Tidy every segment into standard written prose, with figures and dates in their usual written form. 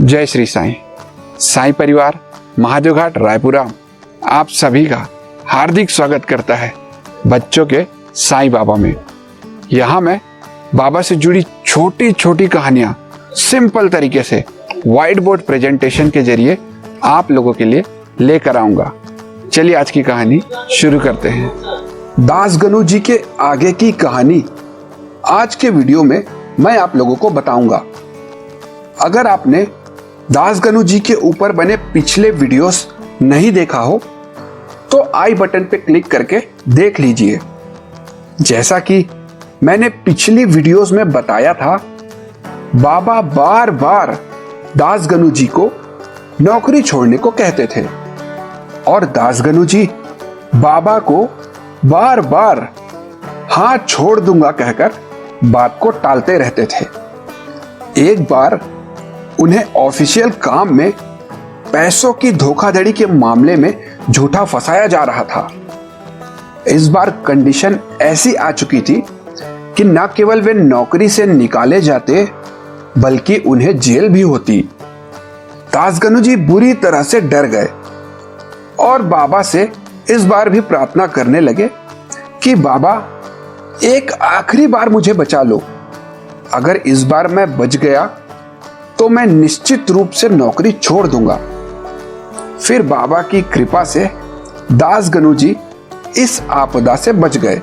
जय श्री साईं। साईं परिवार महादेव घाट रायपुरा आप सभी का हार्दिक स्वागत करता है बच्चों के साईं बाबा में। यहाँ मैं बाबा से जुड़ी छोटी छोटी कहानियाँ सिंपल तरीके से व्हाइट बोर्ड प्रेजेंटेशन के जरिए आप लोगों के लिए लेकर आऊँगा। चलिए आज की कहानी शुरू करते हैं। दासगनु जी के आगे की कहानी आज के वीडियो में मैं आप लोगों को बताऊंगा। अगर आपने दासगनु जी के ऊपर बने पिछले वीडियोस नहीं देखा हो तो आई बटन पे क्लिक करके देख लीजिए। जैसा कि मैंने पिछली वीडियोस में बताया था, बाबा बार बार दासगनु जी को नौकरी छोड़ने को कहते थे और दासगनु जी बाबा को बार बार हाथ छोड़ दूंगा कहकर बात को टालते रहते थे। एक बार उन्हें ऑफिशियल काम में पैसों की धोखाधड़ी के मामले में झूठा फंसाया जा रहा था। इस बार कंडीशन ऐसी आ चुकी थी कि न केवल वे नौकरी से निकाले जाते बल्कि उन्हें जेल भी होती। दासगनु जी बुरी तरह से डर गए और बाबा से इस बार भी प्रार्थना करने लगे कि बाबा एक आखिरी बार मुझे बचा लो। अगर इस बार मैं बच गया तो मैं निश्चित रूप से नौकरी छोड़ दूंगा। फिर बाबा की कृपा से दासगनु जी इस आपदा से बच गए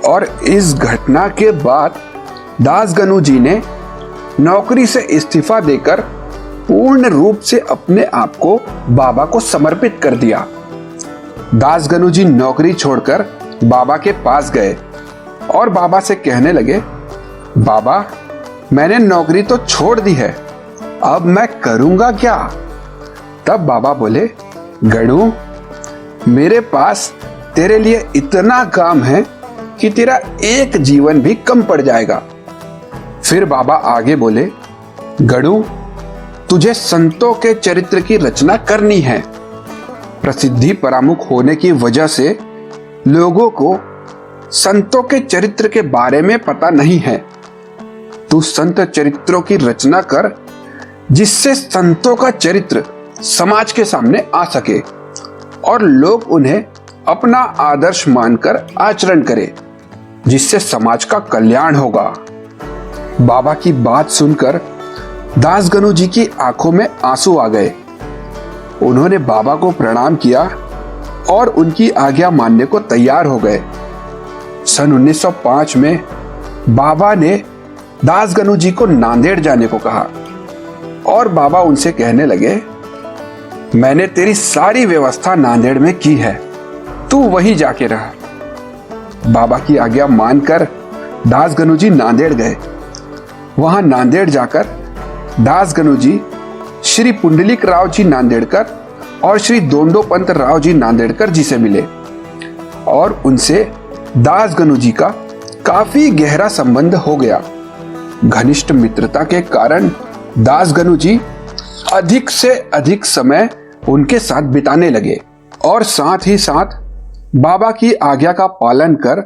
और इस घटना के बाद दासगनु जी ने नौकरी से इस्तीफा देकर पूर्ण रूप से अपने आप को बाबा को समर्पित कर दिया। दासगनु जी नौकरी छोड़कर बाबा के पास गए और बाबा से कहने लगे, बाबा मैंने नौकरी तो छोड़ दी है, अब मैं करूंगा क्या? तब बाबा बोले, गणु मेरे पास तेरे लिए इतना काम है कि तेरा एक जीवन भी कम पड़ जाएगा। फिर बाबा आगे बोले, गणु तुझे संतों के चरित्र की रचना करनी है। प्रसिद्धि परामुख होने की वजह से लोगों को संतों के चरित्र के बारे में पता नहीं है। तू संत चरित्रों की रचना कर जिससे संतों का चरित्र समाज के सामने आ सके और लोग उन्हें अपना आदर्श मानकर आचरण करें, जिससे समाज का कल्याण होगा। बाबा की बात सुनकर दासगनु जी की आंखों में आंसू आ गए। उन्होंने बाबा को प्रणाम किया और उनकी आज्ञा मानने को तैयार हो गए। सन 1905 में बाबा ने दासगनु जी को नांदेड़ जाने को कहा और बाबा उनसे कहने लगे, मैंने तेरी सारी व्यवस्था नांदेड़ में की है, तू वहीं जाके रह। बाबा की आज्ञा मानकर दासगनु जी नांदेड़ गए। वहां नांदेड़ जाकर दासगनु जी श्री पुंडलिक राव जी नांदेड़कर और श्री दोंडोपंत राव जी नांदेड़कर जी से मिले और उनसे दासगनु जी का काफी गहरा संबंध हो गया। घनिष्ठ मित्रता के कारण दासगनु जी अधिक से अधिक समय उनके साथ बिताने लगे और साथ ही साथ बाबा की आज्ञा का पालन कर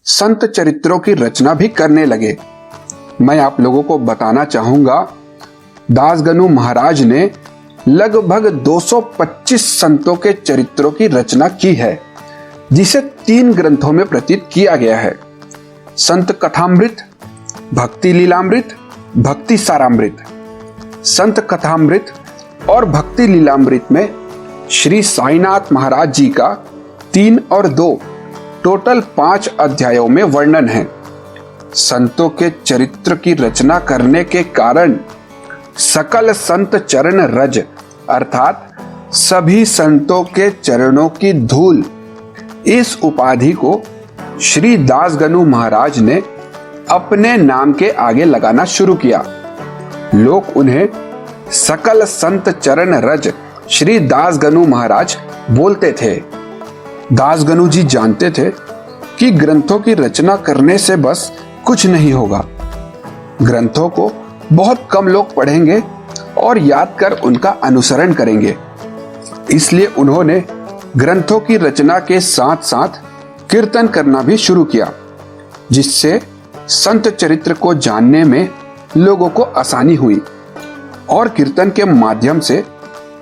संत चरित्रों की रचना भी करने लगे। मैं आप लोगों को बताना चाहूंगा, दासगनु महाराज ने लगभग 225 संतों के चरित्रों की रचना की है, जिसे 3 ग्रंथों में प्रतीत किया गया है। संत कथामृत, भक्ति लीलामृत, भक्ति सारामृत। संत कथामृत और भक्ति लीलामृत में श्री साईनाथ महाराज जी का 3 और 2 टोटल 5 अध्यायों में वर्णन है। संतों के चरित्र की रचना करने के कारण सकल संत चरण रज अर्थात सभी संतों के चरणों की धूल, इस उपाधि को श्री दासगनु महाराज ने अपने नाम के आगे लगाना शुरू किया। लोग उन्हें सकल संत चरण रज श्री दासगनु महाराज बोलते थे। दासगनु जी जानते थे कि ग्रंथों की रचना करने से बस कुछ नहीं होगा। ग्रंथों को बहुत कम लोग पढ़ेंगे और याद कर उनका अनुसरण करेंगे। इसलिए उन्होंने ग्रंथों की रचना के साथ साथ कीर्तन करना भी शुरू किया, जिससे संत चरित्र को जानने में लोगों को आसानी हुई। और कीर्तन के माध्यम से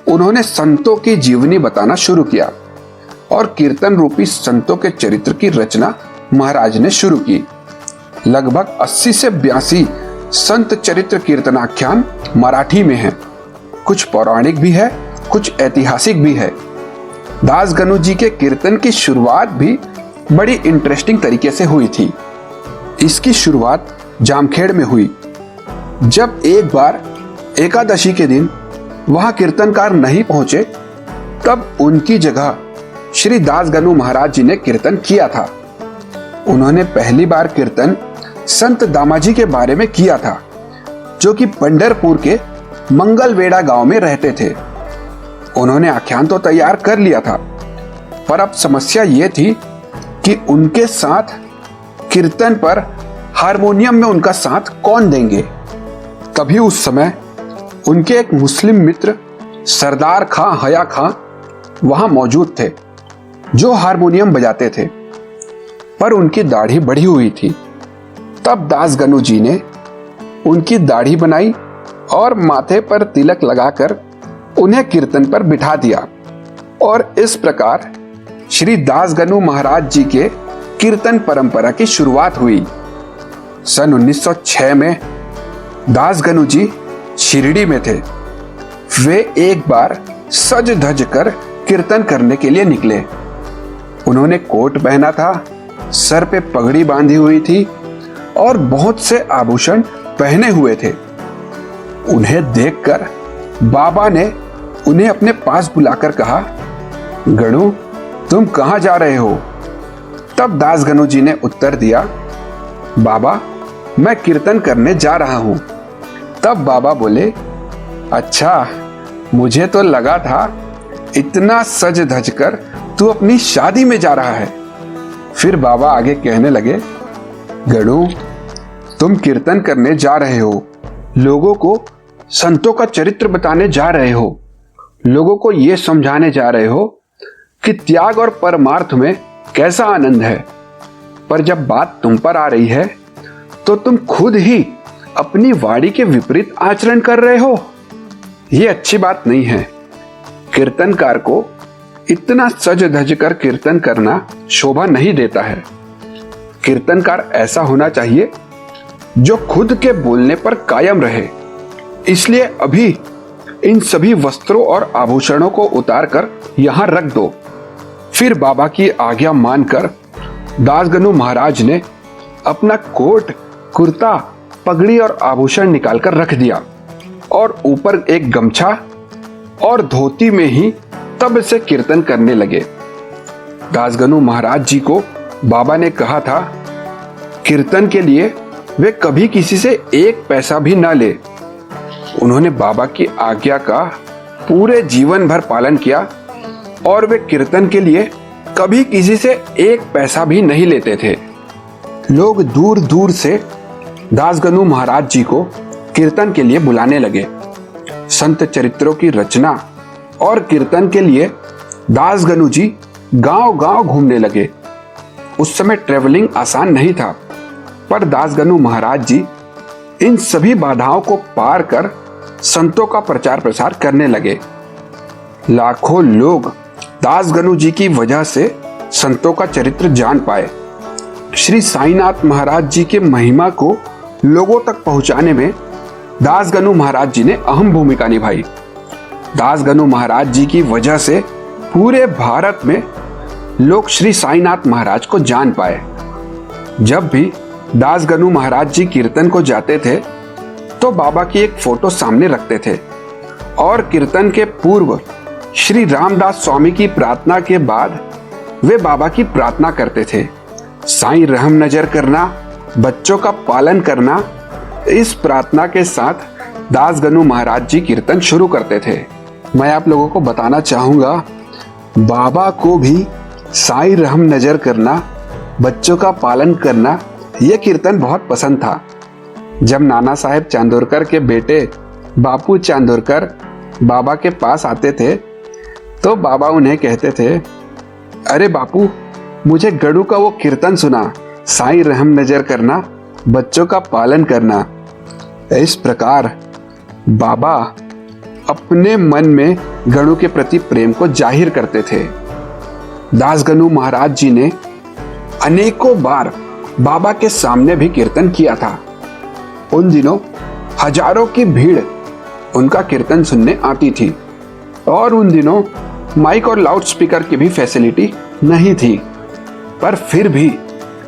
उन्होंने संतों की जीवनी बताना शुरू किया और कीर्तन रूपी संतों के चरित्र की रचना महाराज ने शुरू की। लगभग 80 से 82 संत चरित्र कीर्तनाख्यान मराठी में हैं। कुछ पौराणिक भी है, कुछ ऐतिहासिक भी है। दास गणु जी के कीर्तन की शुरुआत भी बड़ी इंटरेस्टिंग तरीके से हुई थी। इसकी शुरुआत जामखेड़ में हुई। जब एक बार एकादशी के दिन वहां कीर्तनकार नहीं पहुंचे, तब उनकी जगह श्री दास गणु महाराज जी ने कीर्तन किया था। उन्होंने पहली बार कीर्तन संत दामाजी के बारे में किया था, जो कि पंढरपुर के मंगलवेड़ा गांव में रहते थे। उन्होंने आख्यान तो तैयार कर लिया था, पर अब समस्या ये थी कि उनके साथ कीर्तन पर हारमोनियम में उनका साथ कौन देंगे। तभी उस समय उनके एक मुस्लिम मित्र सरदार खां हया खां वहां मौजूद थे, जो हारमोनियम बजाते थे, पर उनकी दाढ़ी बढ़ी हुई थी। तब दास गणु जी ने उनकी दाढ़ी बनाई और माथे पर तिलक लगाकर उन्हें कीर्तन पर बिठा दिया और इस प्रकार श्री दास गणु महाराज जी के कीर्तन परंपरा की शुरुआत हुई। सन 1906 में दास गणु जी शिरडी में थे। वे एक बार सज धज कर कीर्तन करने के लिए निकले। उन्होंने कोट पहना था, सर पे पगड़ी बांधी हुई थी और बहुत से आभूषण पहने हुए थे। उन्हें देखकर बाबा ने उन्हें अपने पास बुलाकर कहा, गणु तुम कहां जा रहे हो? तब दास गणु जी ने उत्तर दिया, बाबा मैं कीर्तन करने जा रहा हूं। तब बाबा बोले, अच्छा मुझे तो लगा था इतना सज धज कर तू अपनी शादी में जा रहा है। फिर बाबा आगे कहने लगे, गणु तुम कीर्तन करने जा रहे हो, लोगों को संतों का चरित्र बताने जा रहे हो, लोगों को यह समझाने जा रहे हो कि त्याग और परमार्थ में कैसा आनंद है। पर जब बात तुम पर आ रही है तो तुम खुद ही अपनी वाणी के विपरीत आचरण कर रहे हो। यह अच्छी बात नहीं है। कीर्तनकार को इतना सज धज कर कीर्तन करना शोभा नहीं देता है। कीर्तनकार ऐसा होना चाहिए जो खुद के बोलने पर कायम रहे। इसलिए अभी इन सभी वस्त्रों और आभूषणों को उतार कर यहां रख दो। फिर बाबा की आज्ञा मानकर दास गणु महाराज ने अपना कोट, कुर्ता, पगड़ी और आभूषण निकालकर रख दिया और ऊपर एक गमछा और धोती में ही तब से कीर्तन करने लगे। दास गणु महाराज जी को बाबा ने कहा था, कीर्तन के लिए वे कभी किसी से एक पैसा भी ना ले। उन्होंने बाबा की आज्ञा का पूरे जीवन भर पालन किया और वे कीर्तन के लिए कभी किसी से एक पैसा भी नहीं लेते थे। लोग दूर दूर से दास गणु महाराज जी को कीर्तन के लिए बुलाने लगे। संत चरित्रों की रचना और कीर्तन के लिए दास गणु जी गांव गांव घूमने लगे। उस समय ट्रेवलिंग आसान नहीं था, पर दास गणु महाराज जी इन सभी बाधाओं को पार कर संतों का प्रचार प्रसार करने लगे। लाखों लोग दास गणु जी की वजह से संतों का चरित्र जान पाए। श्री साईनाथ महाराज जी के महिमा को लोगों तक पहुंचाने में दास गणु महाराज जी ने अहम भूमिका निभाई। दास गणु महाराज जी की वजह से पूरे भारत में लोग श्री साईनाथ महाराज को जान पाए। जब भी दास गणु महाराज जी कीर्तन को जाते थे तो बाबा की एक फोटो सामने रखते थे और कीर्तन के पूर्व श्री रामदास स्वामी की प्रार्थना के बाद वे बाबा की प्रार्थना करते थे। साईं रहम नजर करना, बच्चों का पालन करना, इस प्रार्थना के साथ दास गणु महाराज जी कीर्तन शुरू करते थे। मैं आप लोगों को बताना चाहूंगा, बाबा को भी साईं रहम नजर करना, बच्चों का पालन करना, यह कीर्तन बहुत पसंद था। जब नाना साहेब चांदोरकर के बेटे बापू चांदोरकर बाबा के पास आते थे तो बाबा उन्हें कहते थे, अरे बापू मुझे गणु का वो कीर्तन सुना, साईं रहम नजर करना, बच्चों का पालन करना। इस प्रकार बाबा अपने मन में गणु के प्रति प्रेम को जाहिर करते थे। दासगणु महाराज जी ने अनेकों बार बाबा के सामने भी कीर्तन किया था। उन दिनों हजारों की भीड़ उनका कीर्तन सुनने आती थी और उन दिनों माइक और लाउड स्पीकर की भी फैसिलिटी नहीं थी, पर फिर भी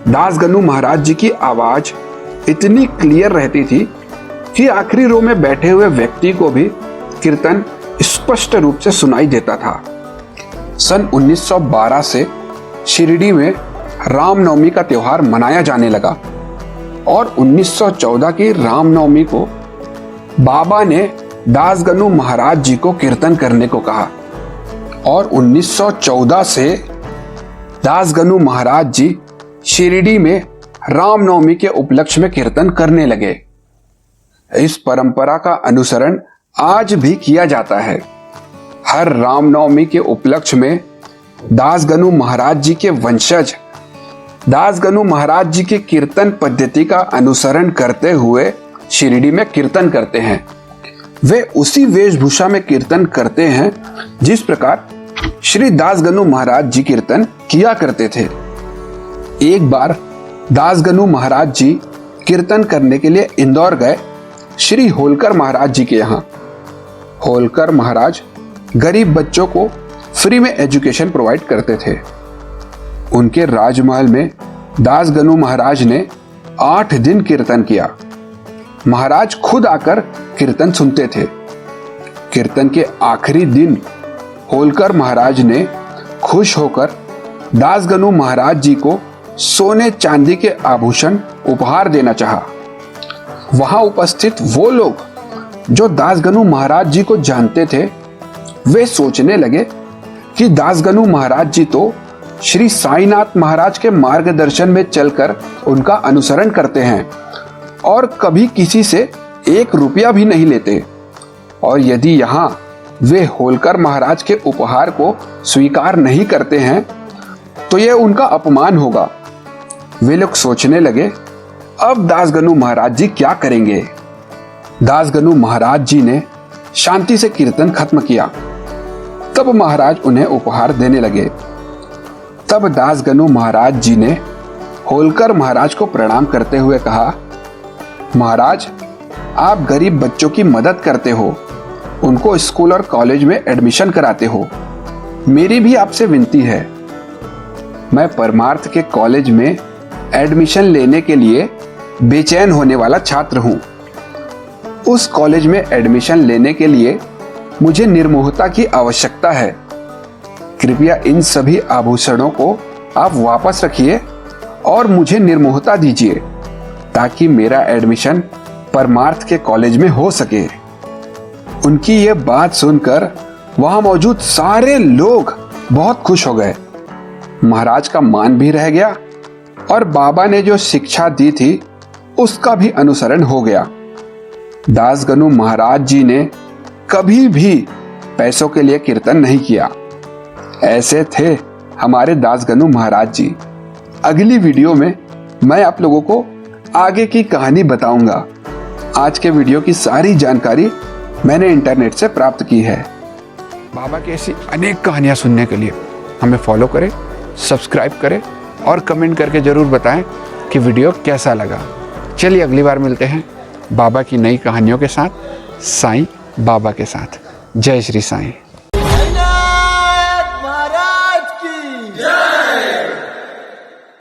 दासगणु महाराज जी की आवाज इतनी क्लियर रहती थी कि आखिरी रो में बैठे हुए व्यक्ति को भी कीर्तन स्पष्ट रूप से सुनाई देता था। सन 1912 से शिरडी में रामनवमी का त्योहार मनाया जाने लगा और 1914 की रामनवमी को बाबा ने दासगणु महाराज जी को कीर्तन करने को कहा और 1914 से दासगणु महाराज जी शिरडी में रामनवमी के उपलक्ष्य में कीर्तन करने लगे। इस परंपरा का अनुसरण आज भी किया जाता है। हर रामनवमी के उपलक्ष्य में दासगणु महाराज जी के वंशज दासगणु महाराज जी की कीर्तन पद्धति का अनुसरण करते हुए शिरडी में कीर्तन करते हैं। वे उसी वेशभूषा में कीर्तन करते हैं जिस प्रकार श्री दासगणु महाराज जी कीर्तन किया करते थे। एक बार दासगणु महाराज जी कीर्तन करने के लिए इंदौर गए श्री होलकर महाराज जी के यहाँ। होलकर महाराज गरीब बच्चों को फ्री में एजुकेशन प्रोवाइड करते थे। उनके राजमहल में दासगणु महाराज ने 8 दिन कीर्तन किया। महाराज खुद आकर कीर्तन सुनते थे। कीर्तन के आखिरी दिन होलकर महाराज ने खुश होकर दासगणु महाराज जी को सोने चांदी के आभूषण उपहार देना चाहा। वहां उपस्थित वो लोग जो दासगणु महाराज जी को जानते थे, वे सोचने लगे कि दासगणु महाराज जी तो श्री साईनाथ महाराज के मार्गदर्शन में चलकर उनका अनुसरण करते हैं और कभी किसी से 1 रुपया भी नहीं लेते, और यदि यहाँ वे होलकर महाराज के उपहार को स्वीकार नहीं करते हैं तो यह उनका अपमान होगा। वे लोग सोचने लगे, अब दासगणु महाराज जी क्या करेंगे। दासगणु महाराज जी ने शांति से कीर्तन खत्म किया। तब महाराज उन्हें उपहार देने लगे। तब दासगणु महाराज जी ने होलकर महाराज को प्रणाम करते हुए कहा, महाराज, आप गरीब बच्चों की मदद करते हो, उनको स्कूल और कॉलेज में एडमिशन कराते हो। मेरी भी आपसे विनती है, मैं परमार्थ के कॉलेज में एडमिशन लेने के लिए बेचैन होने वाला छात्र हूं। उस कॉलेज में एडमिशन लेने के लिए मुझे निर्मोहता की आवश्यकता है। कृपया इन सभी आभूषणों को आप वापस रखिए और मुझे निर्मोहता दीजिए ताकि मेरा एडमिशन परमार्थ के कॉलेज में हो सके। उनकी यह बात सुनकर वहां मौजूद सारे लोग बहुत खुश हो गए। महाराज का मान भी रह गया और बाबा ने जो शिक्षा दी थी उसका भी अनुसरण हो गया। दासगणु महाराज जी ने कभी भी पैसों के लिए कीर्तन नहीं किया। ऐसे थे हमारे दासगणु महाराज जी। अगली वीडियो में मैं आप लोगों को आगे की कहानी बताऊंगा। आज के वीडियो की सारी जानकारी मैंने इंटरनेट से प्राप्त की है। बाबा की ऐसी अनेक कहानियां सुनने के लिए हमें फॉलो करें, सब्सक्राइब करें और कमेंट करके ज़रूर बताएं कि वीडियो कैसा लगा। चलिए अगली बार मिलते हैं बाबा की नई कहानियों के साथ, साईं बाबा के साथ। जय श्री साईं।